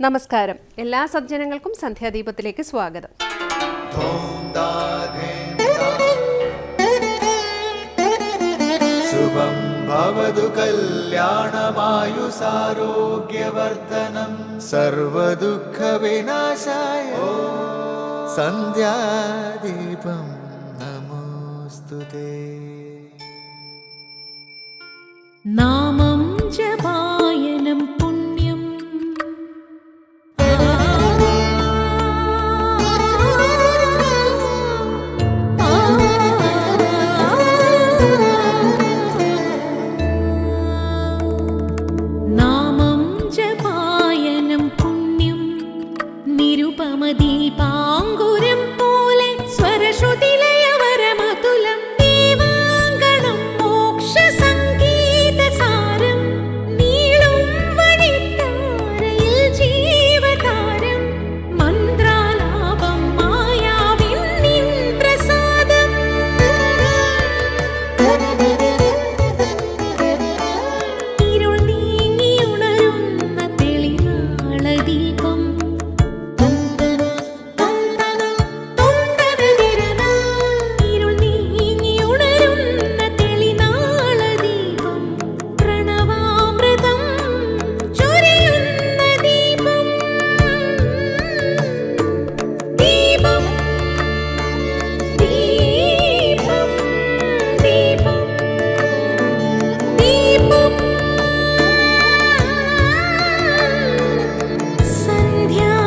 നമസ്കാരം. എല്ലാ സജ്ജനങ്ങൾക്കും സന്ധ്യാദീപത്തിലേക്ക് സ്വാഗതം. ശുഭം ഭവതു കല്യാണമായുസാരോഗ്യവർദ്ധനം സർവദുഃഖ വിനാശായ സന്ധ്യാദീപം നമോസ്തുതേ. നാമം ജപായനം പുണ്യം നാമം ജപായനം പുണ്യം നിരുപമദീപാങ്കുരം പോലെ സ്വരശ്രുതിലയവരമതുലം ദീവാങ്കണം മോക്ഷസംഗീതസാരം നീളും വഴിത്താരയിൽ ജീവതാരം മന്ത്രാലാപം മായാവിൻ നിൻ പ്രസാദം ഇരുൾ നീങ്ങിയുണരുന്ന തെളിനാളദീപം ഇരുൾ നീങ്ങിയുണരുന്ന തെളിനാളദീപം പ്രണവാമൃതം ചൊരിയുന്ന ദീപം ദീപം ദീപം ദീപം ദീപം സന്ധ്യാദീപം.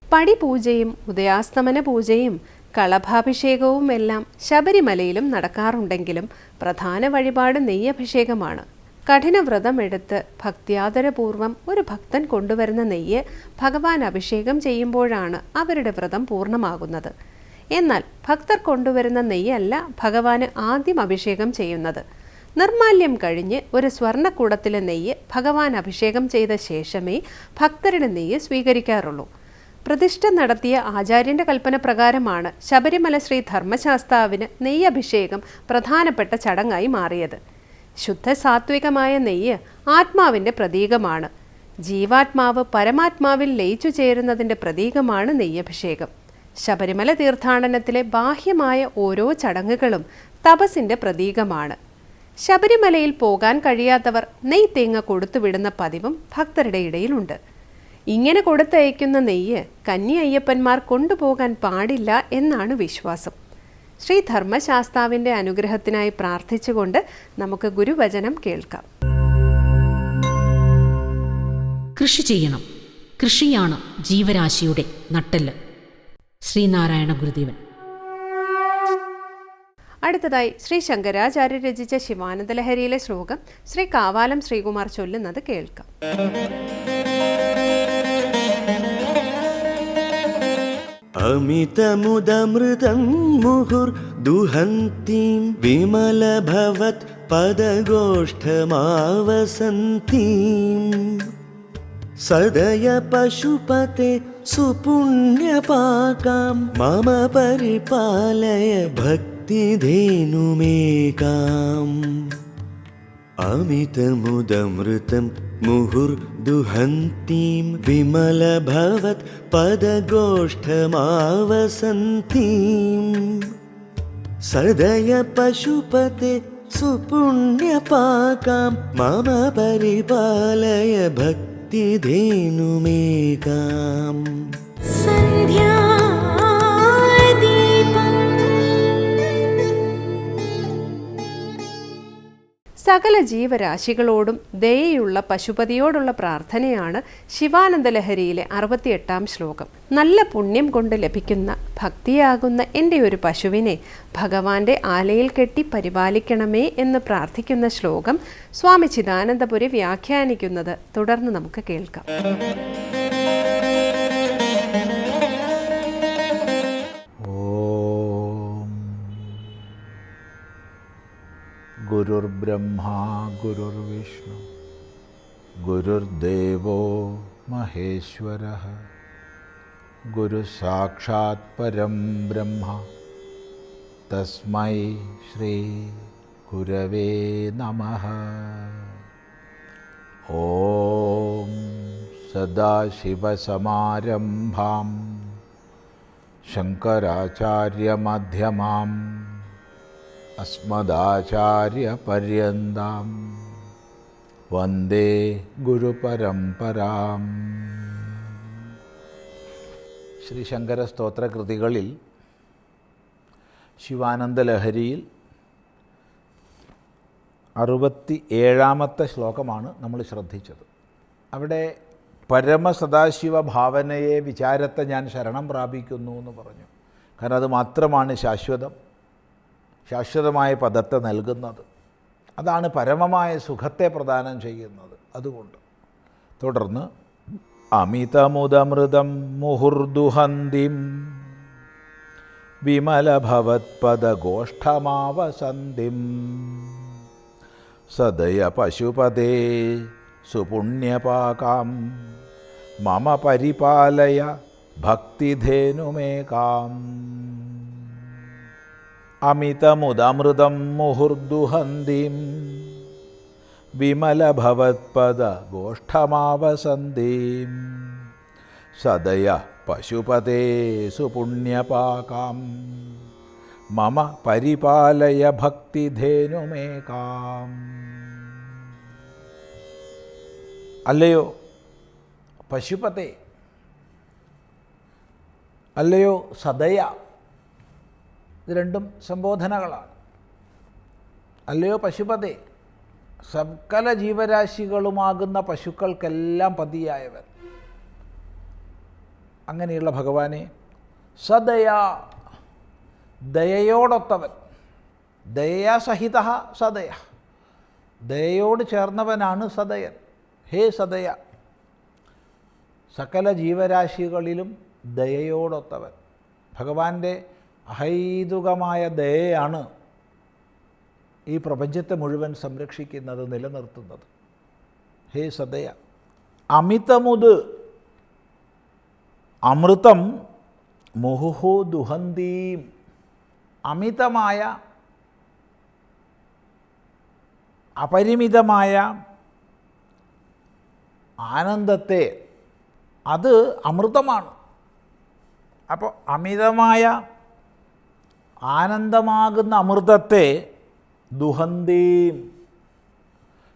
പടിപൂജയും ഉദയാസ്തമന പൂജയും കളഭാഭിഷേകവും എല്ലാം ശബരിമലയിലും നടക്കാറുണ്ടെങ്കിലും പ്രധാന വഴിപാട് നെയ്യഭിഷേകമാണ്. കഠിനവ്രതമെടുത്ത് ഭക്ത്യാദരപൂർവം ഒരു ഭക്തൻ കൊണ്ടുവരുന്ന നെയ്യ് ഭഗവാൻ അഭിഷേകം ചെയ്യുമ്പോഴാണ് അവരുടെ വ്രതം പൂർണ്ണമാകുന്നത്. എന്നാൽ ഭക്തർ കൊണ്ടുവരുന്ന നെയ്യല്ല ഭഗവാന് ആദ്യം അഭിഷേകം ചെയ്യുന്നത്. നിർമാല്യം കഴിഞ്ഞ് ഒരു സ്വർണ്ണക്കുടത്തിലെ നെയ്യ് ഭഗവാൻ അഭിഷേകം ചെയ്ത ശേഷമേ ഭക്തരുടെ നെയ്യ് സ്വീകരിക്കാറുള്ളൂ. പ്രതിഷ്ഠ നടത്തിയ ആചാര്യന്റെ കൽപ്പന പ്രകാരമാണ് ശബരിമല ശ്രീ ധർമ്മശാസ്താവിന് നെയ്യഭിഷേകം പ്രധാനപ്പെട്ട ചടങ്ങായി മാറിയത്. ശുദ്ധ സാത്വികമായ നെയ്യ് ആത്മാവിൻ്റെ പ്രതീകമാണ്. ജീവാത്മാവ് പരമാത്മാവിൽ ലയിച്ചു ചേരുന്നതിൻ്റെ പ്രതീകമാണ് നെയ്യഭിഷേകം. ശബരിമല തീർത്ഥാടനത്തിലെ ബാഹ്യമായ ഓരോ ചടങ്ങുകളും തപസ്സിൻ്റെ പ്രതീകമാണ്. ശബരിമലയിൽ പോകാൻ കഴിയാത്തവർ നെയ്യ് തേങ്ങ കൊടുത്തുവിടുന്ന പതിവും ഭക്തരുടെ ഇടയിലുണ്ട്. ഇങ്ങനെ കൊടുത്തയക്കുന്ന നെയ്യ് കന്നി അയ്യപ്പന്മാർ കൊണ്ടുപോകാൻ പാടില്ല എന്നാണ് വിശ്വാസം. ശ്രീ ധർമ്മശാസ്താവിൻ്റെ അനുഗ്രഹത്തിനായി പ്രാർത്ഥിച്ചുകൊണ്ട് നമുക്ക് ഗുരുവചനം കേൾക്കാം. കൃഷി ചെയ്യണം. കൃഷിയാണ് ജീവരാശിയുടെ നട്ടെല്ല്. ശ്രീനാരായണ ഗുരുദേവൻ. അടുത്തതായി ശ്രീ ശങ്കരാചാര്യ രചിച്ച ശിവാനന്ദലഹരിയിലെ ശ്ലോകം ശ്രീ കാവാലം ശ്രീകുമാർ ചൊല്ലുന്നത് കേൾക്കാം. അമിതമുദമൃതം മുഹുർദുഹന്തീം വിമലഭവത് പദഗോഷ്ഠമാവസന്തീം സദയ പശുപതേ സുപുണ്യപാകാം മമ പരിപാലയ ഭക്തിധേനുമേകാം. അമിതമുദമൃതം മുഹുർദുഹന്തീം വിമലഭവത് പദഗോഷ്ഠമാവസന്തീം സദയ പശുപതേ സുപുണ്യപാകാം മമ പരിപാലയ ഭക്തിധേനുമേകാം. സകല ജീവരാശികളോടും ദയയുള്ള പശുപതിയോടുള്ള പ്രാർത്ഥനയാണ് ശിവാനന്ദലഹരിയിലെ 68-ാം ശ്ലോകം. നല്ല പുണ്യം കൊണ്ട് ലഭിക്കുന്ന ഭക്തിയാകുന്ന എൻ്റെ ഒരു പശുവിനെ ഭഗവാന്റെ ആലയിൽ കെട്ടി പരിപാലിക്കണമേ എന്ന് പ്രാർത്ഥിക്കുന്ന ശ്ലോകം സ്വാമി ചിദാനന്ദപുരി വ്യാഖ്യാനിക്കുന്നത് തുടർന്ന് നമുക്ക് കേൾക്കാം. ഗുരുർബ്രഹ്മാ ഗുരുർവിഷ്ണു ഗുരുർദേവോ മഹേശ്വരഃ ഗുരുസാക്ഷാത് പരം ബ്രഹ്മ തസ്മൈ ശ്രീ ഗുരവേ നമഃ. ഓം സദാശിവസമാരംഭാം ശങ്കരാചാര്യമധ്യമാം അസ്മദാചാര്യപര്യന്താം വന്ദേ ഗുരുപരമ്പരാം. ശ്രീശങ്കര സ്തോത്രകൃതികളിൽ ശിവാനന്ദലഹരിയിൽ 67-ാമത്തെ ശ്ലോകമാണ് നമ്മൾ ശ്രദ്ധിച്ചത്. അവിടെ പരമസദാശിവ ഭാവനയെ, വിചാരത്തെ ഞാൻ ശരണം പ്രാപിക്കുന്നു എന്ന് പറഞ്ഞു. കാരണം അത് മാത്രമാണ് ശാശ്വതമായ പദത്തെ നൽകുന്നത്. അതാണ് പരമമായ സുഖത്തെ പ്രദാനം ചെയ്യുന്നത്. അതുകൊണ്ട് തുടർന്ന് അമിതമുദമൃതം മുഹുർദുഹന്തിം വിമലഭവത്പദഗോഷ്ഠമാവസന്തിം സദയ പശുപതേ സുപുണ്യപാകാം മമ പരിപാലയ ഭക്തിധേനുമേകാം. അമിതമുദമൃതം മുഹുർദുഹന്തിം വിമലഭവത്പദഗോഷ്ഠമാവസന്തിം സദയ പശുപതേ സുപുണ്യപാകാം മമ പരിപാലയ ഭക്തിധേനുമേകാം. അല്ലയോ പശുപതേ, അല്ലയോ സദയ, ഇത് രണ്ടും സംബോധനകളാണ്. അല്ലയോ പശുപതേ, സകല ജീവരാശികളുമാകുന്ന പശുക്കൾക്കെല്ലാം പതിയായവൻ, അങ്ങനെയുള്ള ഭഗവാനെ, സദയ, ദയയോടൊത്തവൻ, ദയാസഹിത സദയ, ദയയോട് ചേർന്നവനാണ് സദയൻ. ഹേ സദയ, സകല ജീവരാശികളിലും ദയയോടൊത്തവൻ. ഭഗവാന്റെ അഹൈതുകമായ ദയയാണ് ഈ പ്രപഞ്ചത്തെ മുഴുവൻ സംരക്ഷിക്കുന്നത്, നിലനിർത്തുന്നത്. ഹേ സദയ. അമിതമുത്, അമൃതം മുഹുഹു ദുഹന്തീം, അമിതമായ അപരിമിതമായ ആനന്ദത്തെ, അത് അമൃതമാണ്. അപ്പോൾ അമിതമായ ആനന്ദമാകുന്ന അമൃതത്തെ ദുഹന്തീം,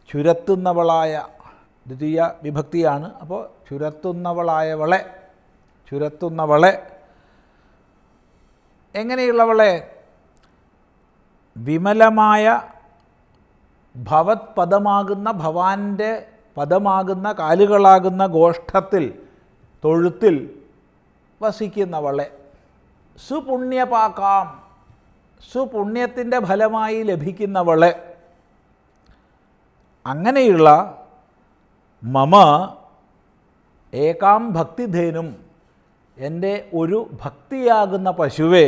ചുരത്തുന്നവളായ, ദ്വിതീയ വിഭക്തിയാണ്. അപ്പോൾ ചുരത്തുന്നവളായവളെ, ചുരത്തുന്നവളെ, എങ്ങനെയുള്ളവളെ? വിമലമായ ഭവത് പദമാകുന്ന, ഭവാന്റെ പദമാകുന്ന, കാലുകളാകുന്ന ഗോഷ്ഠത്തിൽ, തൊഴുത്തിൽ വസിക്കുന്നവളെ. സുപുണ്യപാകാം, സുപുണ്യത്തിൻ്റെ ഫലമായി ലഭിക്കുന്നവളെ. അങ്ങനെയുള്ള മമ ഏകാം ഭക്തിധേനും, എൻ്റെ ഒരു ഭക്തിയാകുന്ന പശുവെ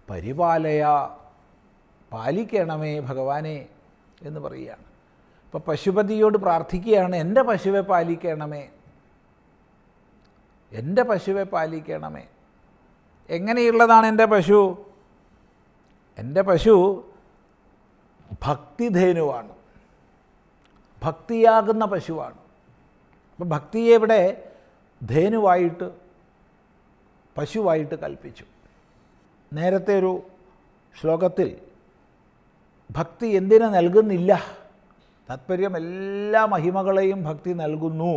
പരിപാലയ, പാലിക്കണമേ ഭഗവാനെ എന്ന് പറയുകയാണ്. അപ്പോൾ പശുപതിയോട് പ്രാർത്ഥിക്കുകയാണ്, എൻ്റെ പശുവെ പാലിക്കണമേ, എൻ്റെ പശുവെ പാലിക്കണമേ. എങ്ങനെയുള്ളതാണ് എൻ്റെ പശു? എൻ്റെ പശു ഭക്തിധേനുവാണ്, ഭക്തിയാകുന്ന പശുവാണ്. അപ്പം ഭക്തിയെ ഇവിടെ ധേനുവായിട്ട്, പശുവായിട്ട് കൽപ്പിച്ചു. നേരത്തെ ഒരു ശ്ലോകത്തിൽ ഭക്തി എന്തിനു നൽകുന്നില്ല, താത്പര്യം എല്ലാ മഹിമകളെയും ഭക്തി നൽകുന്നു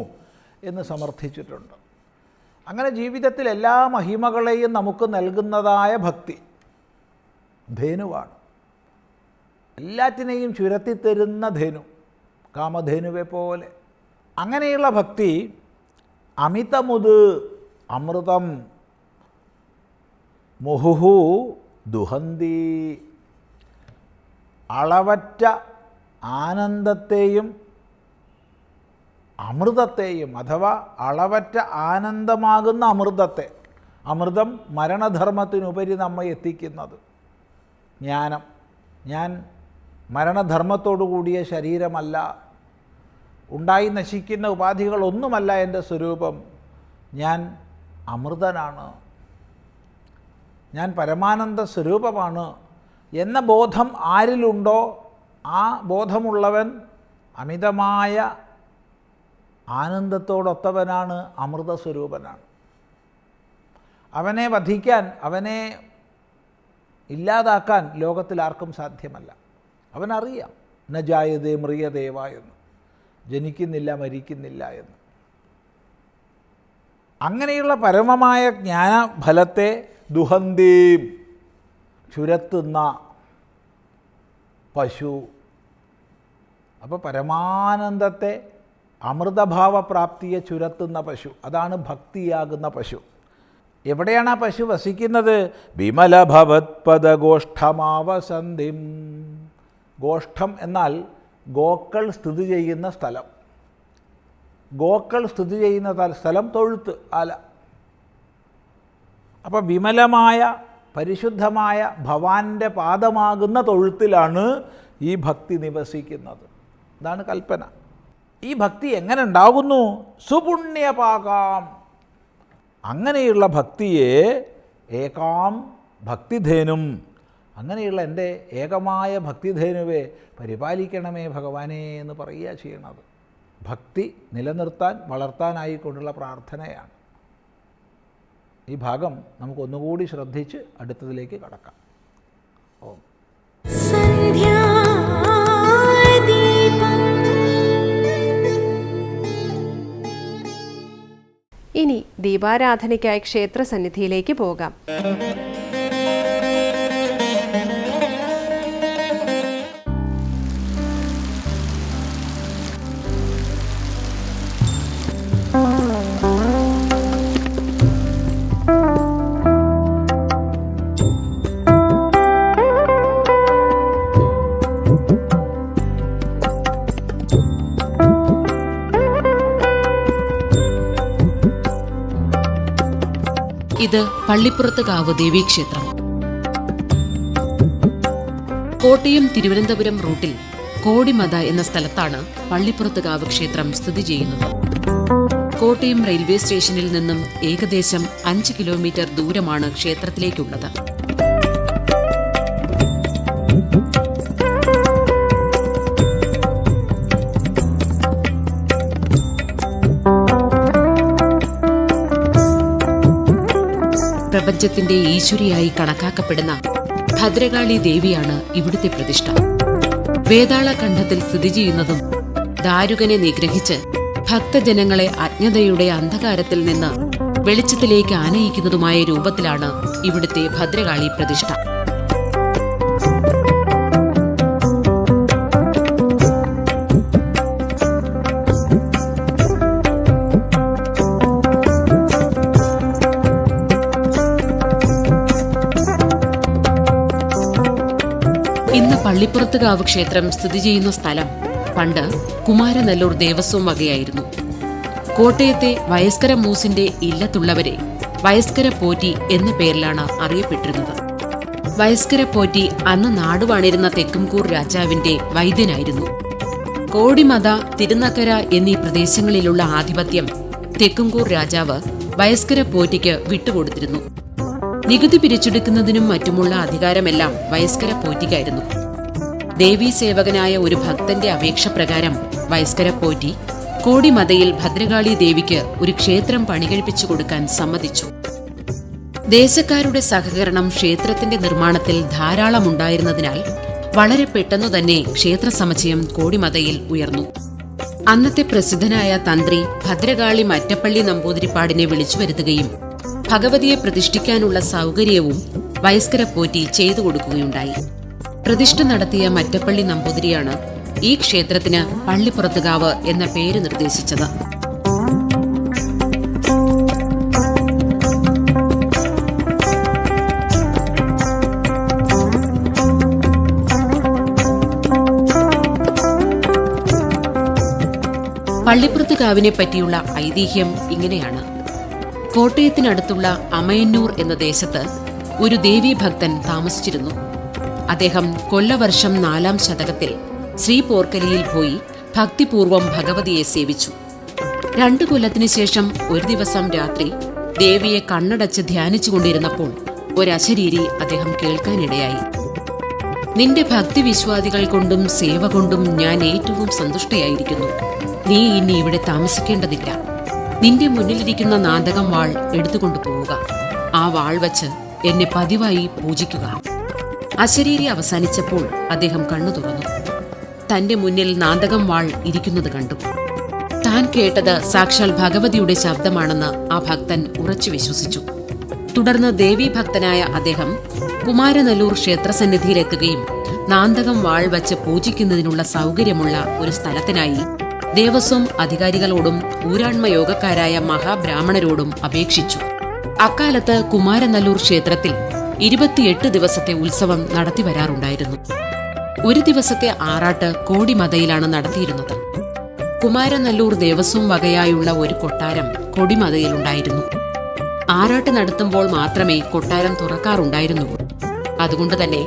എന്ന് സമർത്ഥിച്ചിട്ടുണ്ട്. അങ്ങനെ ജീവിതത്തിൽ എല്ലാ മഹിമകളെയും നമുക്ക് നൽകുന്നതായ ഭക്തി ധേനുവാണ്. എല്ലാറ്റിനെയും ചുരത്തിത്തരുന്ന ധേനു, കാമധേനുവെ പോലെ. അങ്ങനെയുള്ള ഭക്തി അമിതമുത്, അമൃതം, മുഹുഹു ദുഹന്തി, അളവറ്റ ആനന്ദത്തെയും അമൃതത്തെയും, അഥവാ അളവറ്റ ആനന്ദമാകുന്ന അമൃതത്തെ. അമൃതം മരണധർമ്മത്തിനുപരി നമ്മെ എത്തിക്കുന്നത്. ജ്ഞാനം. ഞാൻ മരണധർമ്മത്തോടു കൂടിയ ശരീരമല്ല, ഉണ്ടായി നശിക്കുന്ന ഉപാധികളൊന്നുമല്ല എൻ്റെ സ്വരൂപം. ഞാൻ അമൃതനാണ്, ഞാൻ പരമാനന്ദ സ്വരൂപമാണ് എന്ന ബോധം ആരിലുണ്ടോ ആ ബോധമുള്ളവൻ അമിതമായ ആനന്ദത്തോടൊത്തവനാണ്, അമൃതസ്വരൂപനാണ്. അവനെ വധിക്കാൻ, അവനെ ഇല്ലാതാക്കാൻ ലോകത്തിൽ ആർക്കും സാധ്യമല്ല. അവനറിയാം ന ജായതേ മ്രിയദേവ എന്ന്, ജനിക്കുന്നില്ല മരിക്കുന്നില്ല എന്ന്. അങ്ങനെയുള്ള പരമമായ ജ്ഞാനഫലത്തെ ദുഹന്തീം, ചുരത്തുന്ന പശു. അപ്പോൾ പരമാനന്ദത്തെ, അമൃതഭാവപ്രാപ്തിയെ ചുരത്തുന്ന പശു, അതാണ് ഭക്തിയാകുന്ന പശു. എവിടെയാണ് ആ പശു വസിക്കുന്നത്? വിമലഭവത്പദഗോഷ്ഠമാവസന്ധിം. ഗോഷ്ഠം എന്നാൽ ഗോക്കൾ സ്ഥിതി ചെയ്യുന്ന സ്ഥലം. ഗോക്കൾ സ്ഥിതി ചെയ്യുന്ന സ്ഥലം തൊഴുത്ത്, ആല. അപ്പോൾ വിമലമായ പരിശുദ്ധമായ ഭവാന്റെ പാദമാകുന്ന തൊഴുത്തിലാണ് ഈ ഭക്തി നിവസിക്കുന്നത്. ഇതാണ് കൽപ്പന. ഈ ഭക്തി എങ്ങനെ ഉണ്ടാകുന്നു? സുപുണ്യപാകാം. അങ്ങനെയുള്ള ഭക്തിയെ ഏകാം ഭക്തിധേനും, അങ്ങനെയുള്ള എൻ്റെ ഏകമായ ഭക്തിധേനുവെ പരിപാലിക്കണമേ ഭഗവാനേ എന്ന് പറയുക ചെയ്യണത്. ഭക്തി നിലനിർത്താൻ, വളർത്താനായിക്കൊണ്ടുള്ള പ്രാർത്ഥനയാണ്. ഈ ഭാഗം നമുക്കൊന്നുകൂടി ശ്രദ്ധിച്ച് അടുത്തതിലേക്ക് കടക്കാം. ഓം. ഇനി ദീപാരാധനയ്ക്കായി ക്ഷേത്രസന്നിധിയിലേക്ക് പോകാം. ഇത് പള്ളിപ്പുറത്തുകാവ് ദേവീക്ഷേത്രം. കോട്ടയം തിരുവനന്തപുരം റൂട്ടിൽ കോടിമത എന്ന സ്ഥലത്താണ് പള്ളിപ്പുറത്തുകാവ് ക്ഷേത്രം സ്ഥിതി ചെയ്യുന്നത്. കോട്ടയം റെയിൽവേ സ്റ്റേഷനിൽ നിന്നും ഏകദേശം 5 കിലോമീറ്റർ ദൂരമാണ് ക്ഷേത്രത്തിലേക്കുള്ളത്. പ്രപഞ്ചത്തിന്റെ ഈശ്വരിയായി കണക്കാക്കപ്പെടുന്ന ഭദ്രകാളി ദേവിയാണ് ഇവിടുത്തെ പ്രതിഷ്ഠ. വേതാളഖണ്ഡത്തിൽ സ്ഥിതി ചെയ്യുന്നതും ദാരുകനെ നിഗ്രഹിച്ച് ഭക്തജനങ്ങളെ അജ്ഞതയുടെ അന്ധകാരത്തിൽ നിന്ന് വെളിച്ചത്തിലേക്ക് ആനയിക്കുന്നതുമായ രൂപത്തിലാണ് ഇവിടുത്തെ ഭദ്രകാളി പ്രതിഷ്ഠ. ഇന്ന് പള്ളിപ്പുറത്തുകാവ് ക്ഷേത്രം സ്ഥിതി ചെയ്യുന്ന സ്ഥലം പണ്ട് കുമാരനെല്ലൂർ ദേവസ്വം വകയായിരുന്നു. കോട്ടയത്തെ വയസ്കര മൂസിന്റെ ഇല്ലത്തുള്ളവരെ വയസ്കര പോറ്റി എന്ന പേരിലാണ് അറിയപ്പെട്ടിരുന്നത്. വയസ്കര പോറ്റി അന്ന് നാടുവാണിരുന്ന തെക്കുംകൂർ രാജാവിന്റെ വൈദ്യനായിരുന്നു. കോടിമത, തിരുനക്കര എന്നീ പ്രദേശങ്ങളിലുള്ള ആധിപത്യം തെക്കുംകൂർ രാജാവ് വയസ്കര പോറ്റിക്ക് വിട്ടുകൊടുത്തിരുന്നു. നികുതി പിരിച്ചെടുക്കുന്നതിനും മറ്റുമുള്ള അധികാരമെല്ലാം വയസ്കര പോറ്റിക്കായിരുന്നു. ദേവീസേവകനായ ഒരു ഭക്തന്റെ അപേക്ഷ പ്രകാരം വയസ്കര പോറ്റി കോടിമതയിൽ ഭദ്രകാളി ദേവിക്ക് ഒരു ക്ഷേത്രം പണികഴിപ്പിച്ചു കൊടുക്കാൻ സമ്മതിച്ചു. ദേശക്കാരുടെ സഹകരണം ക്ഷേത്രത്തിന്റെ നിർമ്മാണത്തിൽ ധാരാളമുണ്ടായിരുന്നതിനാൽ വളരെ പെട്ടെന്നു തന്നെ ക്ഷേത്ര സമുച്ചയം കോടിമതയിൽ ഉയർന്നു. അന്നത്തെ പ്രസിദ്ധനായ തന്ത്രി ഭദ്രകാളി മറ്റപ്പള്ളി നമ്പൂതിരിപ്പാടിനെ വിളിച്ചു വരുത്തുകയും ഭഗവതിയെ പ്രതിഷ്ഠിക്കാനുള്ള സൗകര്യവും വയസ്കര പോറ്റി ചെയ്തു കൊടുക്കുകയുണ്ടായി. പ്രതിഷ്ഠ നടത്തിയ മറ്റപ്പള്ളി നമ്പൂതിരിയാണ് ഈ ക്ഷേത്രത്തിന് പള്ളിപ്പുറത്തുകാവ് എന്ന പേര് നിർദ്ദേശിച്ചത്. പള്ളിപ്പുറത്തുകാവിനെ പറ്റിയുള്ള ഐതിഹ്യം ഇങ്ങനെയാണ്. കോട്ടയത്തിനടുത്തുള്ള അമയന്നൂർ എന്ന ദേശത്ത് ഒരു ദേവീഭക്തൻ താമസിച്ചിരുന്നു. അദ്ദേഹം കൊല്ലവർഷം 4-ാം ശതകത്തിൽ ശ്രീപോർക്കലിയിൽ പോയി ഭക്തിപൂർവം ഭഗവതിയെ സേവിച്ചു. 2 കൊല്ലത്തിനു ശേഷം ഒരു ദിവസം രാത്രി ദേവിയെ കണ്ണടച്ച് ധ്യാനിച്ചുകൊണ്ടിരുന്നപ്പോൾ ഒരശരീരി അദ്ദേഹം കേൾക്കാനിടയായി. നിന്റെ ഭക്തിവിശ്വാദികൾ കൊണ്ടും സേവ കൊണ്ടും ഞാൻ ഏറ്റവും സന്തുഷ്ടയായിരിക്കുന്നു. നീ ഇനി ഇവിടെ താമസിക്കേണ്ടതില്ല. നിന്റെ മുന്നിലിരിക്കുന്ന നാന്തകം വാൾ എടുത്തുകൊണ്ടു പോവുക. ആ വാൾ വച്ച് എന്നെ പതിവായി പൂജിക്കുക. അശരീരി അവസാനിച്ചപ്പോൾ അദ്ദേഹം കണ്ണു തുറന്നു. തന്റെ മുന്നിൽ നാന്തകം വാൾ ഇരിക്കുന്നത് കണ്ടു. താൻ കേട്ടത് സാക്ഷാൽ ഭഗവതിയുടെ ശബ്ദമാണെന്ന് ആ ഭക്തൻ ഉറച്ചു വിശ്വസിച്ചു. തുടർന്ന് ദേവീഭക്തനായ അദ്ദേഹം കുമാരനല്ലൂർ ക്ഷേത്രസന്നിധിയിലെത്തുകയും നാന്തകം വാൾ വച്ച് പൂജിക്കുന്നതിനുള്ള സൗകര്യമുള്ള ഒരു സ്ഥലത്തിനായി ദേവസ്വം അധികാരികളോടും ഊരാൺമ യോഗക്കാരായ മഹാബ്രാഹ്മണരോടും അപേക്ഷിച്ചു. അക്കാലത്ത് കുമാരനല്ലൂർ ക്ഷേത്രത്തിൽ 28 ദിവസത്തെ ഉത്സവം നടത്തിവരാറുണ്ടായിരുന്നു. ഒരു ദിവസത്തെ ആറാട്ട് കോടിമതയിലാണ് നടത്തിയിരുന്നത്. കുമാരനല്ലൂർ ദേവസ്വം വകയായുള്ള ഒരു കൊട്ടാരം കൊടിമതയിലുണ്ടായിരുന്നു. ആറാട്ട് നടത്തുമ്പോൾ മാത്രമേ കൊട്ടാരം തുറക്കാറുണ്ടായിരുന്നുള്ളൂ. അതുകൊണ്ട് തന്നെ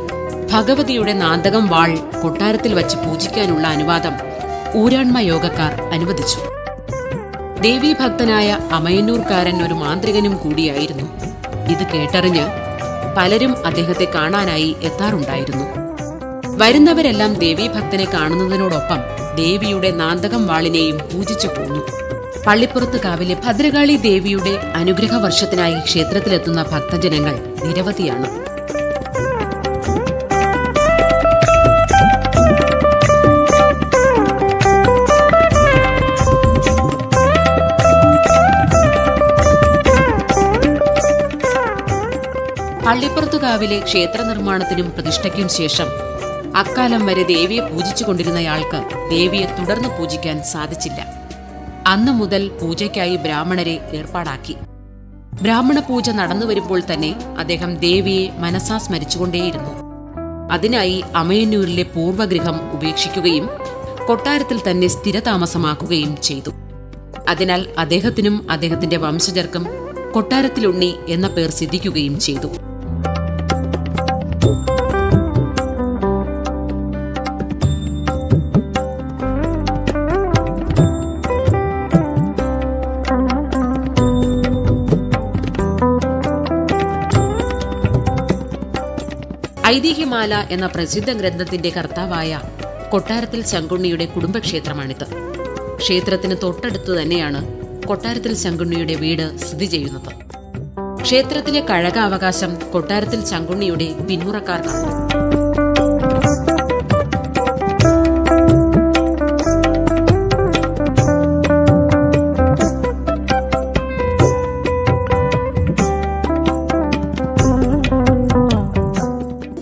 ഭഗവതിയുടെ നാന്തകം വാൾ കൊട്ടാരത്തിൽ വച്ച് പൂജിക്കാനുള്ള അനുവാദം ഊരാൺമ യോഗക്കാർ അനുവദിച്ചു. ദേവീഭക്തനായ അമയന്നൂർക്കാരൻ ഒരു മാന്ത്രികനും കൂടിയായിരുന്നു. ഇത് കേട്ടറിഞ്ഞ് പലരും അദ്ദേഹത്തെ കാണാനായി എത്താറുണ്ടായിരുന്നു. വരുന്നവരെല്ലാം ദേവീഭക്തനെ കാണുന്നതിനോടൊപ്പം ദേവിയുടെ നാന്തകം വാളിനെയും പൂജിച്ചു പോന്നു. പള്ളിപ്പുറത്ത് കാവിലെ ഭദ്രകാളി ദേവിയുടെ അനുഗ്രഹ വർഷത്തിനായി ക്ഷേത്രത്തിലെത്തുന്ന ഭക്തജനങ്ങൾ നിരവധിയാണ്. പള്ളിപ്പുറത്തുകാവിലെ ക്ഷേത്ര നിർമ്മാണത്തിനും പ്രതിഷ്ഠയ്ക്കും ശേഷം അക്കാലം വരെ ദേവിയെ പൂജിച്ചുകൊണ്ടിരുന്നയാൾക്ക് ദേവിയെ തുടർന്ന് പൂജിക്കാൻ സാധിച്ചില്ല. അന്നു മുതൽ പൂജയ്ക്കായി ബ്രാഹ്മണരെ ഏർപ്പാടാക്കി. ബ്രാഹ്മണ പൂജ നടന്നു വരുമ്പോൾ തന്നെ അദ്ദേഹം ദേവിയെ മനസാ സ്മരിച്ചുകൊണ്ടേയിരുന്നു. അതിനായി അമയന്നൂരിലെ പൂർവ്വഗൃഹം ഉപേക്ഷിക്കുകയും കൊട്ടാരത്തിൽ തന്നെ സ്ഥിരതാമസമാക്കുകയും ചെയ്തു. അതിനാൽ അദ്ദേഹത്തിനും അദ്ദേഹത്തിന്റെ വംശജർക്കും കൊട്ടാരത്തിലുണ്ണി എന്ന പേർ സിദ്ധിക്കുകയും ചെയ്തു. ഐതിഹ്യമാല എന്ന പ്രസിദ്ധ ഗ്രന്ഥത്തിന്റെ കർത്താവായ കൊട്ടാരത്തിൽ ശങ്കുണ്ണിയുടെ കുടുംബക്ഷേത്രമാണിത്. ക്ഷേത്രത്തിന് തൊട്ടടുത്തു തന്നെയാണ് കൊട്ടാരത്തിൽ ശങ്കുണ്ണിയുടെ വീട് സ്ഥിതി ചെയ്യുന്നത്. ക്ഷേത്രത്തിലെ കഴകാവകാശം കൊട്ടാരത്തിൽ ശങ്കുണ്ണിയുടെ പിന്മുറക്കാർക്കാണ്.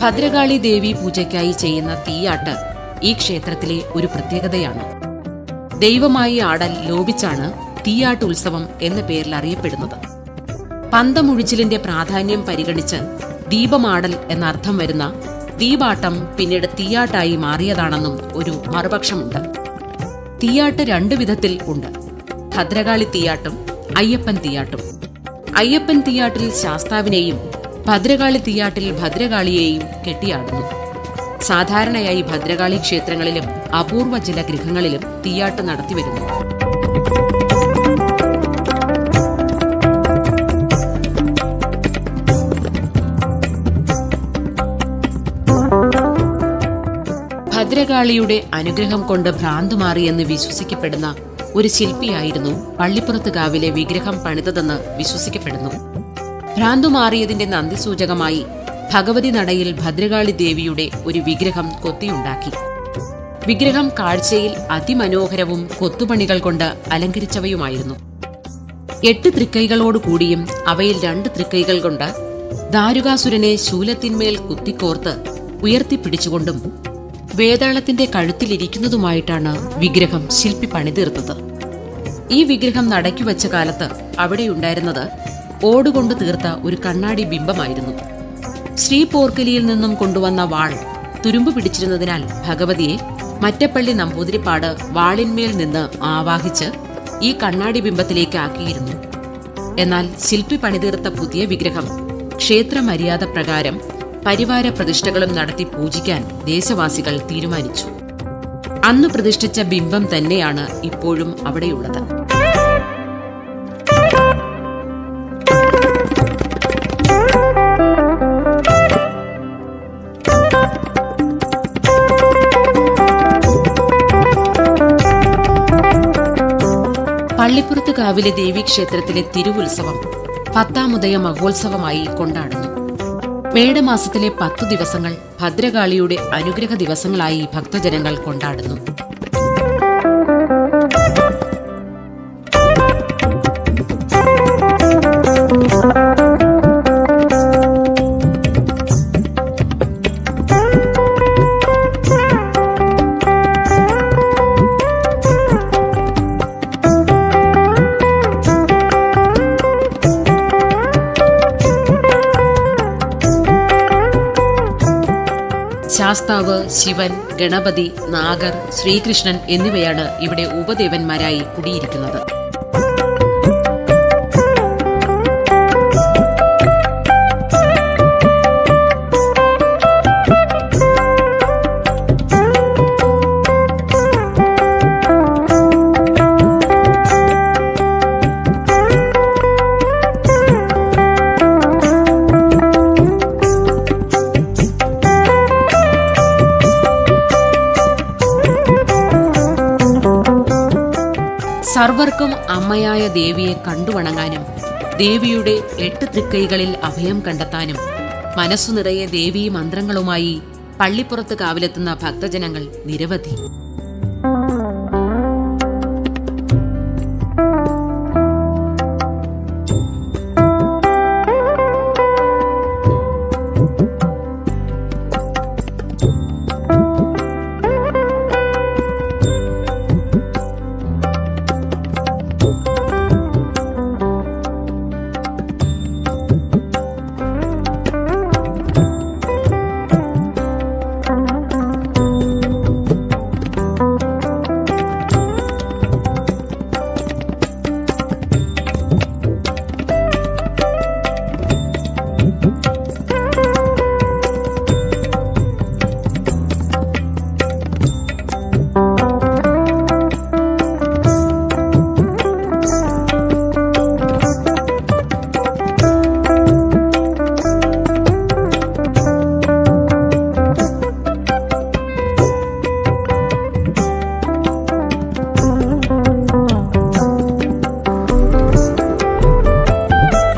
ഭദ്രകാളി ദേവി പൂജയ്ക്കായി ചെയ്യുന്ന തീയാട്ട് ഈ ക്ഷേത്രത്തിലെ ഒരു പ്രത്യേകതയാണ്. ദൈവമായി ആടൽ ലോപിച്ചാണ് തീയാട്ട് ഉത്സവം എന്ന പേരിൽ അറിയപ്പെടുന്നത്. പന്തമുഴിച്ചിലിന്റെ പ്രാധാന്യം പരിഗണിച്ച് ദീപമാടൽ എന്നർത്ഥം വരുന്ന ദീപാട്ടം പിന്നീട് തീയാട്ടായി മാറിയതാണെന്നും ഒരു മറുപക്ഷമുണ്ട്. തീയാട്ട് 2 വിധത്തിൽ ഉണ്ട്: ഭദ്രകാളി തീയാട്ടും അയ്യപ്പൻ തീയാട്ടും. അയ്യപ്പൻ തീയാട്ടിൽ ശാസ്താവിനെയും ഭദ്രകാളി തീയാട്ടിൽ ഭദ്രകാളിയെയും കെട്ടിയാടുന്നു. സാധാരണയായി ഭദ്രകാളി ക്ഷേത്രങ്ങളിലും അപൂർവ ചില ഗൃഹങ്ങളിലും തീയാട്ട് നടത്തിവരുന്നു. ഭദ്രകാളിയുടെ അനുഗ്രഹം കൊണ്ട് ഭ്രാന്തുമാറിയെന്ന് വിശ്വസിക്കപ്പെടുന്ന ഒരു ശില്പിയായിരുന്നു പള്ളിപ്പുറത്തുകാവിലെ വിഗ്രഹം പണിതതെന്ന് വിശ്വസിക്കപ്പെടുന്നു. ഭ്രാന്തുമാറിയതിന്റെ നന്ദിസൂചകമായി ഭഗവതി നടയിൽ ഭദ്രകാളി ദേവിയുടെ ഒരു വിഗ്രഹം കൊത്തിയുണ്ടാക്കി. വിഗ്രഹം കാഴ്ചയിൽ അതിമനോഹരവും കൊത്തുപണികൾ കൊണ്ട് അലങ്കരിച്ചവയുമായിരുന്നു. 8 തൃക്കൈകളോടുകൂടിയും അവയിൽ 2 തൃക്കൈകൾ കൊണ്ട് ദാരുകാസുരനെ ശൂലത്തിന്മേൽ കുത്തിക്കോർത്ത് ഉയർത്തിപ്പിടിച്ചുകൊണ്ടും വേതാളത്തിന്റെ കഴുത്തിലിരിക്കുന്നതുമായിട്ടാണ് വിഗ്രഹം ശില്പി പണിതീർത്തത്. ഈ വിഗ്രഹം നടയ്ക്കുവച്ച കാലത്ത് അവിടെയുണ്ടായിരുന്നത് ഓടുകൊണ്ട് തീർത്ത ഒരു കണ്ണാടി ബിംബമായിരുന്നു. ശ്രീപോർക്കലിയിൽ നിന്നും കൊണ്ടുവന്ന വാൾ തുരുമ്പ് പിടിച്ചിരുന്നതിനാൽ ഭഗവതിയെ മറ്റപ്പള്ളി നമ്പൂതിരിപ്പാട് വാളിന്മേൽ നിന്ന് ആവാഹിച്ച് ഈ കണ്ണാടി ബിംബത്തിലേക്ക് ആക്കിയിരുന്നു. എന്നാൽ ശില്പി പണിതീർത്ത പുതിയ വിഗ്രഹം ക്ഷേത്രമര്യാദ പ്രകാരം പരിവാര പ്രതിഷ്ഠകളും നടത്തി പൂജിക്കാൻ ദേശവാസികൾ തീരുമാനിച്ചു. അന്ന് പ്രതിഷ്ഠിച്ച ബിംബം തന്നെയാണ് ഇപ്പോഴും അവിടെയുള്ളത്. പള്ളിപ്പുറത്ത് കാവിലെ ദേവീക്ഷേത്രത്തിലെ തിരുവുത്സവം 10ാമുദയ മഹോത്സവമായി കൊണ്ടാടുന്നു. മേടമാസത്തിലെ 10 ദിവസങ്ങൾ ഭദ്രകാളിയുടെ അനുഗ്രഹ ദിവസങ്ങളായി ഭക്തജനങ്ങൾ കൊണ്ടാടുന്നു. ശാസ്താവ്, ശിവൻ, ഗണപതി, നാഗർ, ശ്രീകൃഷ്ണൻ എന്നിവയാണ് ഇവിടെ ഉപദേവന്മാരായി കുടിയിരിക്കുന്നത്. സർവർക്കും അമ്മയായ ദേവിയെ കണ്ടുവണങ്ങാനും ദേവിയുടെ 8 തൃക്കൈകളിൽ അഭയം കണ്ടെത്താനും മനസ്സു നിറയെ ദേവീ മന്ത്രങ്ങളുമായി പള്ളിപ്പുറത്ത് കാവിലെത്തുന്ന ഭക്തജനങ്ങൾ നിരവധി.